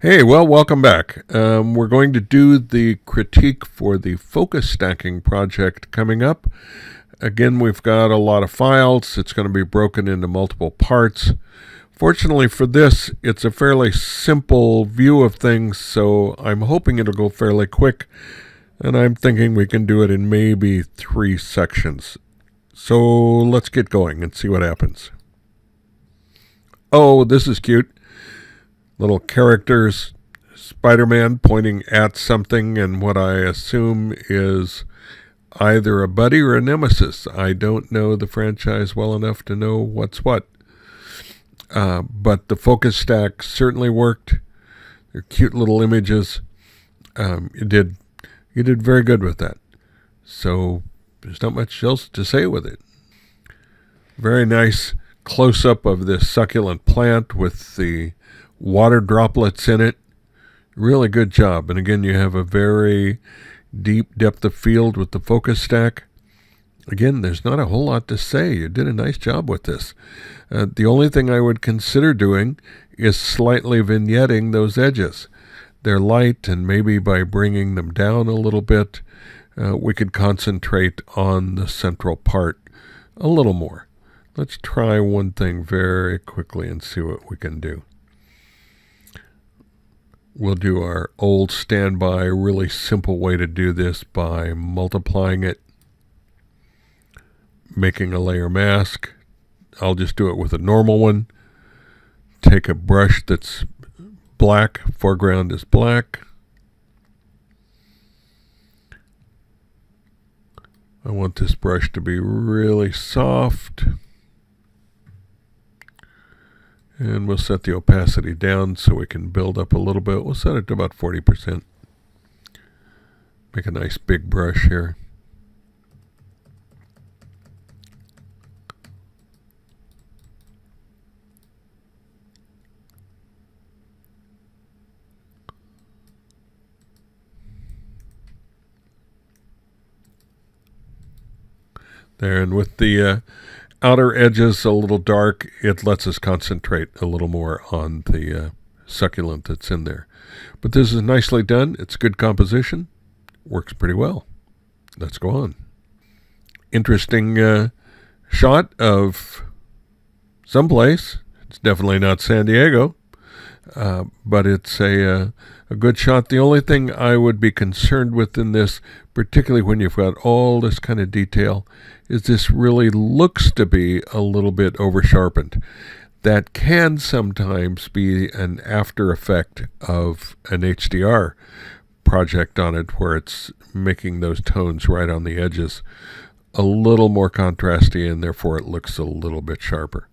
Hey, well, welcome back. We're going to do the critique for the focus stacking project coming up. Again, we've got a lot of files. It's going to be broken into multiple parts. Fortunately for this, it's a fairly simple view of things, so I'm hoping it'll go fairly quick, and I'm thinking we can do it in maybe 3 sections. So let's get going and see what happens. Oh, this is cute. Little characters, Spider-Man pointing at something, and what I assume is either a buddy or a nemesis. I don't know the franchise well enough to know what's what. But the focus stack certainly worked. They're cute little images. You did very good with that. So there's not much else to say with it. Very nice close-up of this succulent plant with the water droplets in it. Really good job. And again, you have a very deep depth of field with the focus stack. Again, there's not a whole lot to say. You did a nice job with this. The only thing I would consider doing is slightly vignetting those edges. They're light, and maybe by bringing them down a little bit, we could concentrate on the central part a little more. Let's try one thing very quickly and see what we can do. We'll do our old standby, really simple way to do this by multiplying it, making a layer mask. I'll just do it with a normal one. Take a brush that's black, foreground is black. I want this brush to be really soft. And we'll set the opacity down so we can build up a little bit. We'll set it to about 40%. Make a nice big brush here. There, and with the outer edges a little dark, it lets us concentrate a little more on the succulent that's in there. But this is nicely done. It's good composition. Works pretty well. Let's go on. Interesting shot of someplace. It's definitely not San Diego, but it's a good shot. The only thing I would be concerned with in this, particularly when you've got all this kind of detail, is this really looks to be a little bit over sharpened. That can sometimes be an after effect of an HDR project on it, where it's making those tones right on the edges a little more contrasty, and therefore it looks a little bit sharper.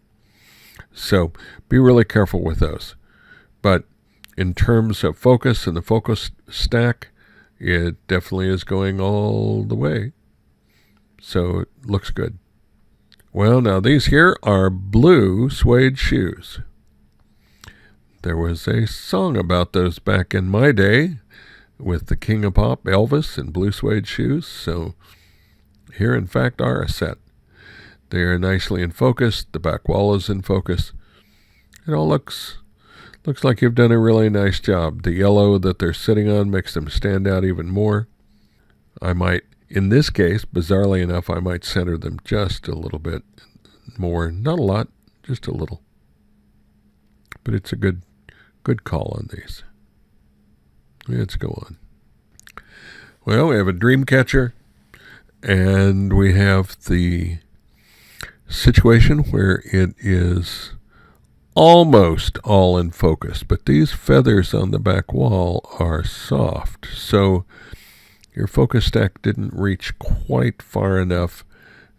So be really careful with those. But in terms of focus and the focus stack, it definitely is going all the way. So it looks good. Well, now these here are blue suede shoes. There was a song about those back in my day with the King of Pop, Elvis, and blue suede shoes. So here, in fact, are a set. They are nicely in focus. The back wall is in focus. It all looks like you've done a really nice job. The yellow that they're sitting on makes them stand out even more. I might, in this case, bizarrely enough, I might center them just a little bit more. Not a lot, just a little. But it's a good call on these. Let's go on. Well, we have a dream catcher, and we have the situation where it is almost all in focus, but these feathers on the back wall are soft, so your focus stack didn't reach quite far enough,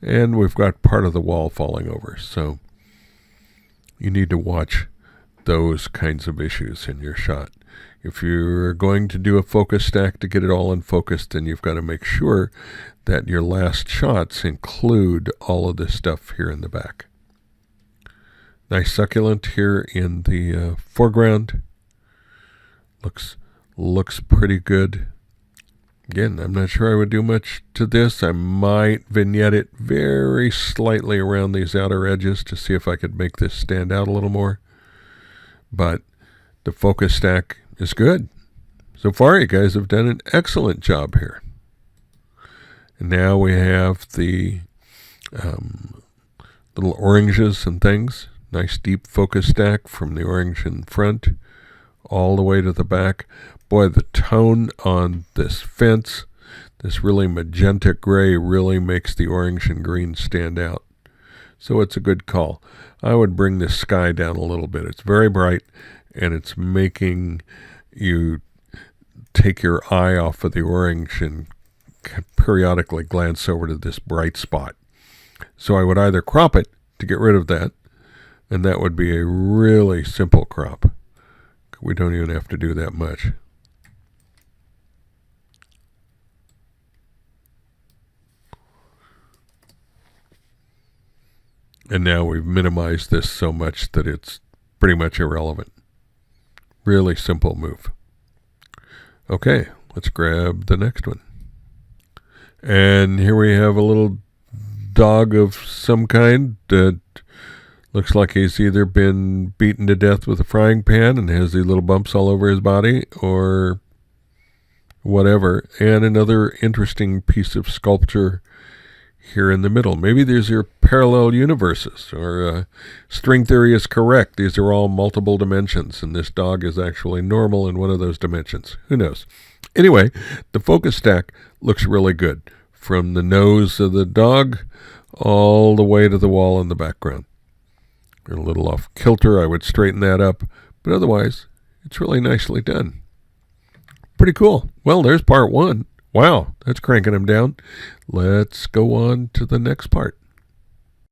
and we've got part of the wall falling over. So you need to watch those kinds of issues in your shot. If you're going to do a focus stack to get it all in focus, then you've got to make sure that your last shots include all of this stuff here in the back. Nice succulent here in the foreground. Looks pretty good. Again, I'm not sure I would do much to this. I might vignette it very slightly around these outer edges to see if I could make this stand out a little more. But the focus stack is good. So far, you guys have done an excellent job here. And now we have the little oranges and things. Nice deep focus stack from the orange in front all the way to the back. Boy, the tone on this fence, this really magenta gray, really makes the orange and green stand out. So it's a good call. I would bring the sky down a little bit. It's very bright, and it's making you take your eye off of the orange and periodically glance over to this bright spot. So I would either crop it to get rid of that, and that would be a really simple crop. We don't even have to do that much. And now we've minimized this so much that it's pretty much irrelevant. Really simple move. Okay, let's grab the next one. And here we have a little dog of some kind that looks like he's either been beaten to death with a frying pan and has these little bumps all over his body or whatever. And another interesting piece of sculpture here in the middle. Maybe these are parallel universes, or string theory is correct. These are all multiple dimensions, and this dog is actually normal in one of those dimensions. Who knows? Anyway, the focus stack looks really good, from the nose of the dog all the way to the wall in the background. They're a little off kilter. I would straighten that up, but otherwise, it's really nicely done. Pretty cool. Well, there's part one. Wow, that's cranking them down. Let's go on to the next part.